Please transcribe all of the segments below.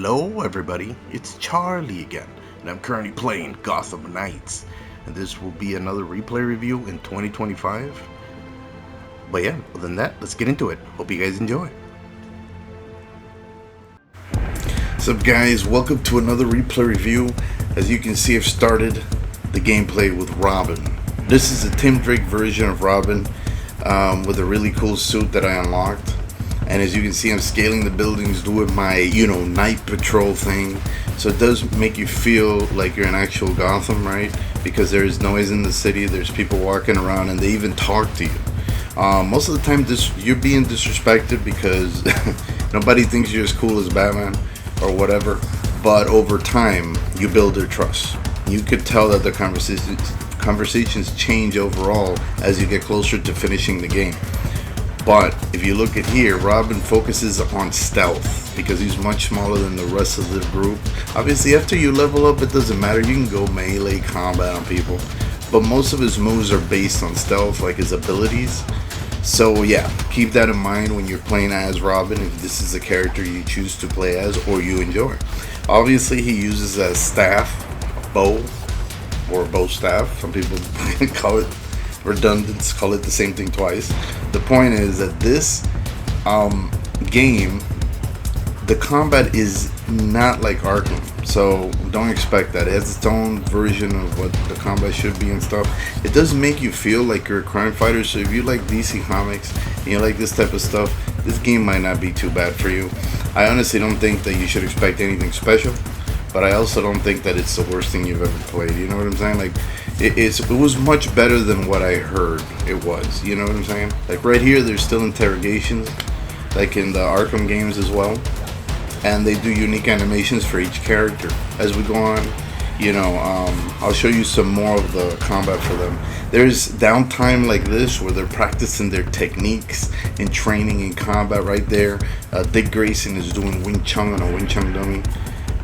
Hello everybody, it's Charlie again, and I'm currently playing Gotham Knights, and this will be another replay review in 2025. But yeah, other than that, let's get into it. Hope you guys enjoy. What's up guys, welcome to another replay review. As you can see, I've started the gameplay with Robin. This is a Tim Drake version of Robin with a really cool suit that I unlocked. And as you can see, I'm scaling the buildings, doing my, night patrol thing. So it does make you feel like you're in actual Gotham, right? Because there is noise in the city, there's people walking around, and they even talk to you. Most of the time, you're being disrespected because nobody thinks you're as cool as Batman or whatever. But over time, you build their trust. You could tell that the conversations change overall as you get closer to finishing the game. But if you look at here, Robin focuses on stealth because he's much smaller than the rest of the group. Obviously, after you level up, it doesn't matter. You can go melee combat on people. But most of his moves are based on stealth, like his abilities. So yeah, keep that in mind when you're playing as Robin, if this is a character you choose to play as or you enjoy. Obviously, he uses a staff, a bow, or a bow staff. Some people call it redundant, call it the same thing twice. The point is that this game, the combat is not like Arkham, so don't expect that. It has its own version of what the combat should be and stuff. It does make you feel like you're a crime fighter, so if you like DC Comics and you like this type of stuff, this game might not be too bad for you. I honestly don't think that you should expect anything special, but I also don't think that it's the worst thing you've ever played. You know what I'm saying? Like, it was much better than what I heard it was. You know what I'm saying? Like right here, there's still interrogations, like in the Arkham games as well, and they do unique animations for each character. As we go on, I'll show you some more of the combat for them. There's downtime like this where they're practicing their techniques and training in combat right there. Dick Grayson is doing Wing Chun on a Wing Chun dummy,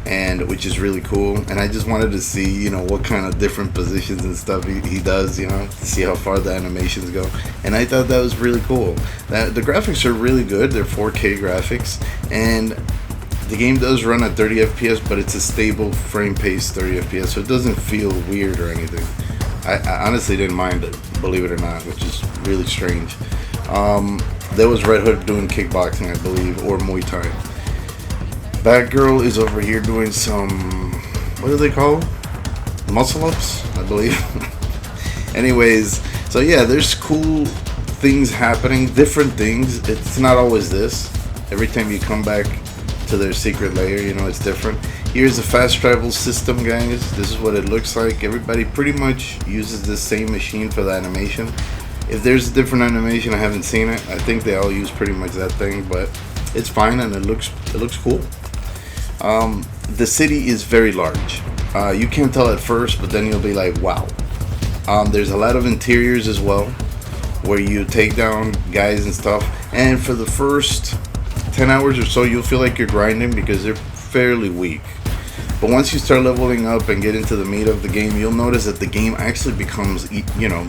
and which is really cool. And I just wanted to see what kind of different positions and stuff he does, to see how far the animations go. And I thought that was really cool. That the graphics are really good. They're 4K graphics, and the game does run at 30 FPS, but it's a stable frame pace 30 FPS, so it doesn't feel weird or anything. I honestly didn't mind it, believe it or not, which is really strange. There was Red Hood doing kickboxing, I believe, or Muay Thai. Batgirl is over here doing some, what do they call them? Muscle ups, I believe. Anyways, so yeah, there's cool things happening, different things. It's not always this. Every time you come back to their secret lair, it's different. Here's a fast travel system, guys. This is what it looks like. Everybody pretty much uses the same machine for the animation. If there's a different animation, I haven't seen it. I think they all use pretty much that thing, but it's fine and it looks cool. The city is very large. You can't tell at first, but then you'll be like, wow. There's a lot of interiors as well, where you take down guys and stuff. And for the first 10 hours or so, you'll feel like you're grinding because they're fairly weak. But once you start leveling up and get into the meat of the game, you'll notice that the game actually becomes,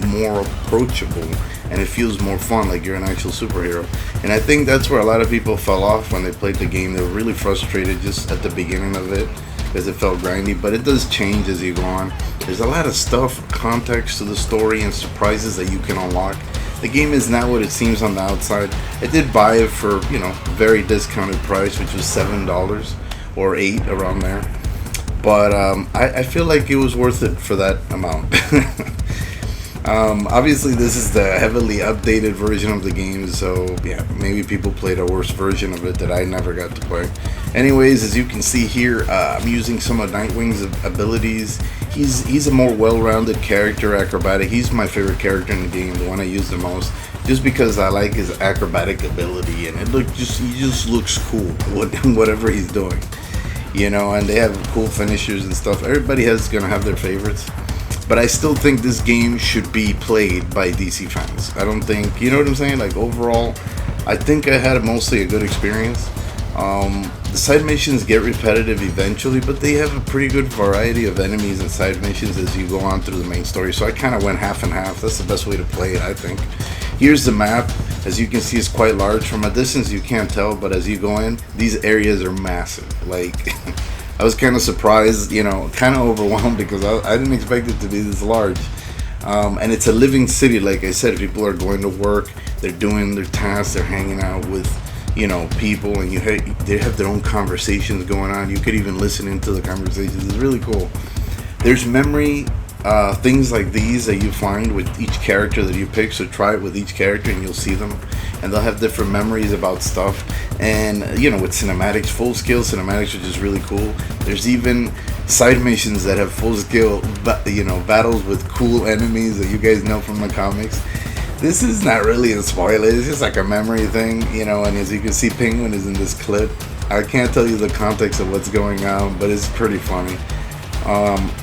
more approachable, and it feels more fun, like you're an actual superhero. And I think that's where a lot of people fell off when they played the game. They were really frustrated just at the beginning of it because it felt grindy, but it does change as you go on. There's a lot of stuff, context to the story, and surprises that you can unlock. The game is not what it seems on the outside. I did buy it for, very discounted price, which was $7 or $8, around there. But I feel like it was worth it for that amount. Obviously, this is the heavily updated version of the game, so yeah, maybe people played a worse version of it that I never got to play. Anyways, as you can see here, I'm using some of Nightwing's abilities. He's a more well-rounded character, acrobatic. He's my favorite character in the game, the one I use the most, just because I like his acrobatic ability, and he just looks cool, whatever he's doing. And they have cool finishers and stuff. Everybody gonna have their favorites, but I still think this game should be played by DC fans. I don't think, you know what I'm saying? Like overall, I think I had mostly a good experience. The side missions get repetitive eventually, but they have a pretty good variety of enemies and side missions as you go on through the main story. So I kind of went half and half. That's the best way to play it, I think. Here's the map. As you can see, it's quite large. From a distance, you can't tell, but as you go in, these areas are massive. Like, I was kind of surprised, you know, kind of overwhelmed because I didn't expect it to be this large. And it's a living city, like I said. People are going to work, they're doing their tasks, they're hanging out with, you know, people, and they have their own conversations going on. You could even listen into the conversations. It's really cool. There's memory things like these that you find with each character that you pick. So try it with each character and you'll see them, and they'll have different memories about stuff. And you know, with cinematics, full scale cinematics are just really cool. There's even side missions that have full scale, you know, battles with cool enemies that you guys know from the comics. This is not really a spoiler, it's just like a memory thing, you know. And as you can see, Penguin is in this clip. I can't tell you the context of what's going on, but it's pretty funny.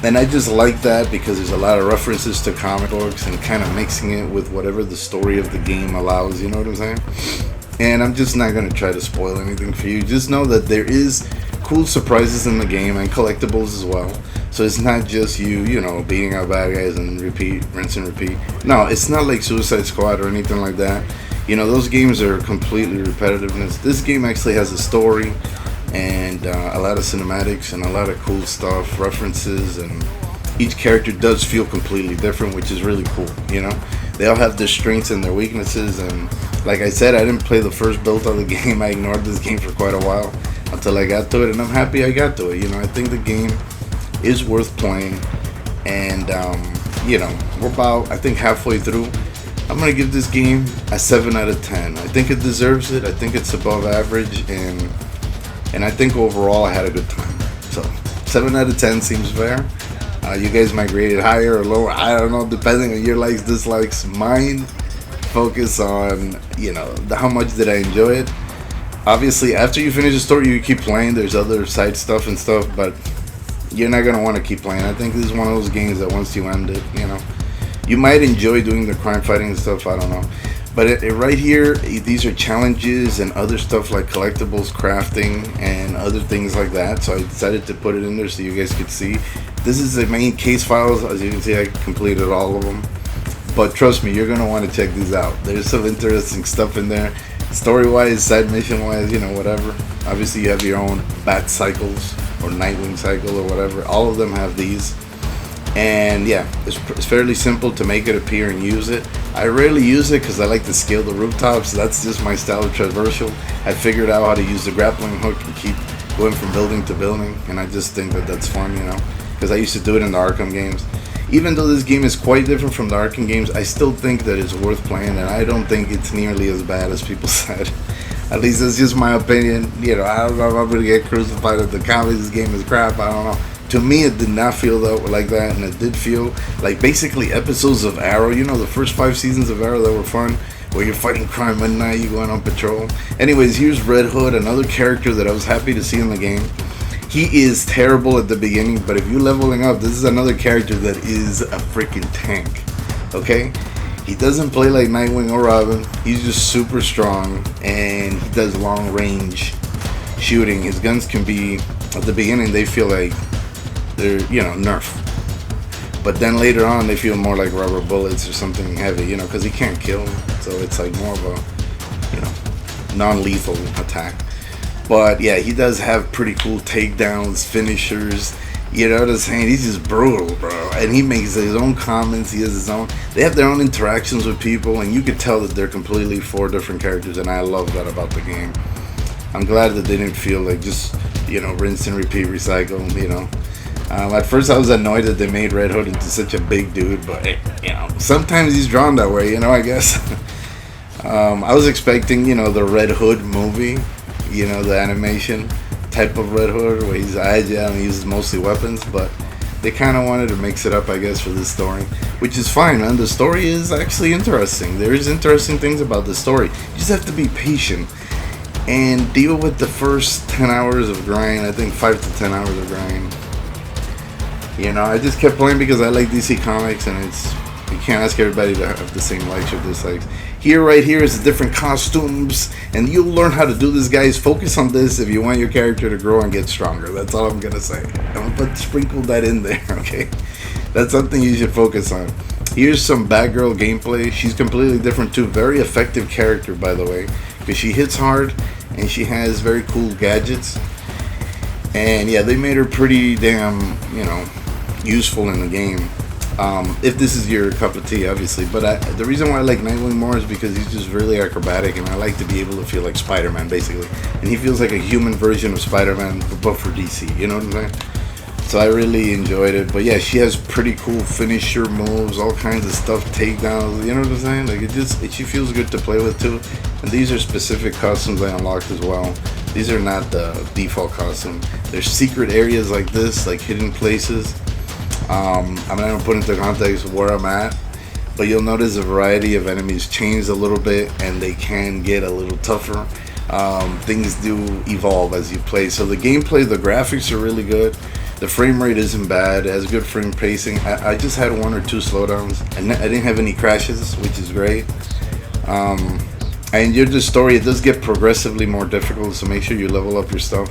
And I just like that because there's a lot of references to comic books and kind of mixing it with whatever the story of the game allows, you know what I'm saying? And I'm just not going to try to spoil anything for you. Just know that there is cool surprises in the game and collectibles as well. So it's not just you know, beating out bad guys and repeat, rinse and repeat. No, it's not like Suicide Squad or anything like that. You know, those games are completely repetitiveness. This game actually has a story and a lot of cinematics and a lot of cool stuff, references, and each character does feel completely different, which is really cool, you know. They all have their strengths and their weaknesses, and like I said, I didn't play the first build of the game. I ignored this game for quite a while until I got to it, and I'm happy I got to it. You know, I think the game is worth playing, and you know, we're about, I think, halfway through. I'm gonna give this game a 7 out of 10. I think it deserves it. I think it's above average, and I think overall I had a good time. So 7 out of 10 seems fair. You guys might grade it higher or lower, I don't know, depending on your likes, dislikes. Mine focus on, you know, how much did I enjoy it. Obviously, after you finish the story, you keep playing. There's other side stuff and stuff, but you're not gonna want to keep playing. I think this is one of those games that once you end it, you know, you might enjoy doing the crime fighting and stuff, I don't know. But right here, these are challenges and other stuff like collectibles, crafting, and other things like that. So I decided to put it in there so you guys could see. This is the main case files. As you can see, I completed all of them. But trust me, you're going to want to check these out. There's some interesting stuff in there. Story-wise, side mission-wise, you know, whatever. Obviously, you have your own Bat cycles or Nightwing cycle or whatever. All of them have these. And yeah, it's fairly simple to make it appear and use it. I rarely use it because I like to scale the rooftops. That's just my style of traversal. I figured out how to use the grappling hook and keep going from building to building, and I just think that that's fun, you know, because I used to do it in the Arkham games. Even though this game is quite different from the Arkham games, I still think that it's worth playing, and I don't think it's nearly as bad as people said. At least that's just my opinion. You know, I don't know if I'm going to get crucified at the comments. This game is crap. I don't know. To me, it did not feel like that, and it did feel like basically episodes of Arrow. You know, the first 5 seasons of Arrow that were fun, where you're fighting crime at night, you're going on patrol. Anyways, here's Red Hood, another character that I was happy to see in the game. He is terrible at the beginning, but if you're leveling up, this is another character that is a freaking tank, okay? He doesn't play like Nightwing or Robin. He's just super strong, and he does long range shooting. His guns can be, at the beginning, they feel like they're, you know, Nerf. But then later on, they feel more like rubber bullets or something heavy, you know, because he can't kill. So it's like more of a, you know, non-lethal attack. But yeah, he does have pretty cool takedowns, finishers. You know what I'm saying? He's just brutal, bro. And he makes his own comments. He has his own. They have their own interactions with people, and you can tell that they're completely 4 different characters. And I love that about the game. I'm glad that they didn't feel like just, you know, rinse and repeat, recycle. You know. At first, I was annoyed that they made Red Hood into such a big dude, but you know, sometimes he's drawn that way. You know, I guess. I was expecting, you know, the Red Hood movie. You know, the animation type of Red Hood where he's agile and he uses mostly weapons, but they kind of wanted to mix it up, I guess, for this story, which is fine, man. The story is actually interesting. There is interesting things about the story. You just have to be patient and deal with the first 10 hours of grind. I think 5 to 10 hours of grind. You know, I just kept playing because I like DC Comics, and it's, you can't ask everybody to have the same likes or dislikes. Here, right here is the different costumes, and you'll learn how to do this, guys. Focus on this if you want your character to grow and get stronger. That's all I'm gonna say. I'm gonna sprinkle that in there, okay? That's something you should focus on. Here's some Batgirl gameplay. She's completely different too. Very effective character, by the way, because she hits hard and she has very cool gadgets. And yeah, they made her pretty damn, useful in the game. If this is your cup of tea, obviously. But the reason why I like Nightwing more is because he's just really acrobatic, and I like to be able to feel like Spider-Man, basically. And he feels like a human version of Spider-Man, but for DC. You know what I'm saying? So I really enjoyed it. But yeah, she has pretty cool finisher moves, all kinds of stuff, takedowns. You know what I'm saying? Like she feels good to play with too. And these are specific costumes I unlocked as well. These are not the default costume. There's secret areas like this, like hidden places. I'm not going to put into context where I'm at, but you'll notice a variety of enemies changed a little bit, and they can get a little tougher. Things do evolve as you play. So the gameplay, the graphics are really good. The frame rate isn't bad. It has good frame pacing. I just had one or two slowdowns, and I didn't have any crashes, which is great. I enjoyed the story. It does get progressively more difficult, so make sure you level up your stuff.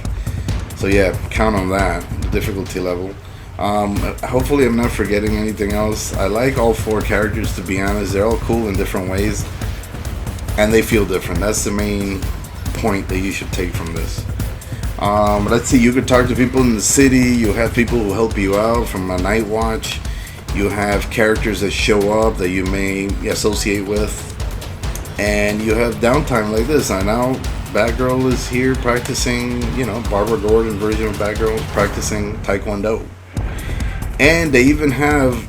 So yeah, count on that, the difficulty level. Hopefully I'm not forgetting anything else. I like all 4 characters, to be honest. They're all cool in different ways, and they feel different. That's the main point that you should take from this. Let's see, you could talk to people in the city. You have people who help you out from a night watch. You have characters that show up that you may associate with, and you have downtime like this. I know Batgirl is here practicing, Barbara Gordon version of Batgirl practicing Taekwondo. And they even have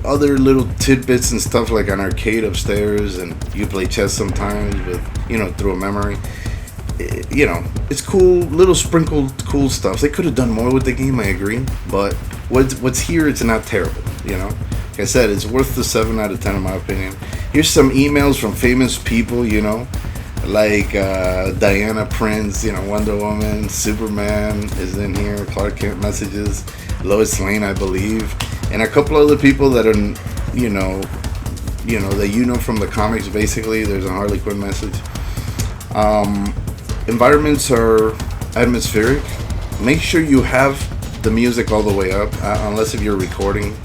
other little tidbits and stuff like an arcade upstairs, and you play chess sometimes with, through a memory. It's cool, little sprinkled cool stuff. They could have done more with the game, I agree. But what's here, it's not terrible, Like I said, it's worth the 7 out of 10 in my opinion. Here's some emails from famous people, like Diana Prince, Wonder Woman, Superman is in here, Clark Kent messages, Lois Lane, I believe, and a couple other people that are, that from the comics. Basically, there's a Harley Quinn message. Environments are atmospheric. Make sure you have the music all the way up, unless if you're recording.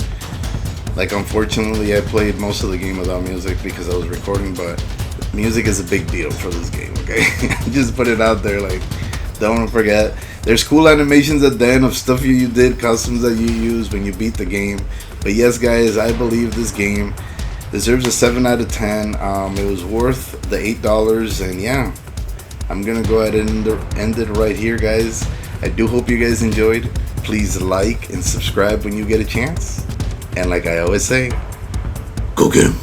Like, unfortunately, I played most of the game without music because I was recording, but music is a big deal for this game, okay? Just put it out there, like, don't forget. There's cool animations at the end of stuff you did, costumes that you used when you beat the game. But yes, guys, I believe this game deserves a 7 out of 10. It was worth the $8, and yeah, I'm gonna go ahead and end it right here, guys. I do hope you guys enjoyed. Please like and subscribe when you get a chance. And like I always say, go get 'em.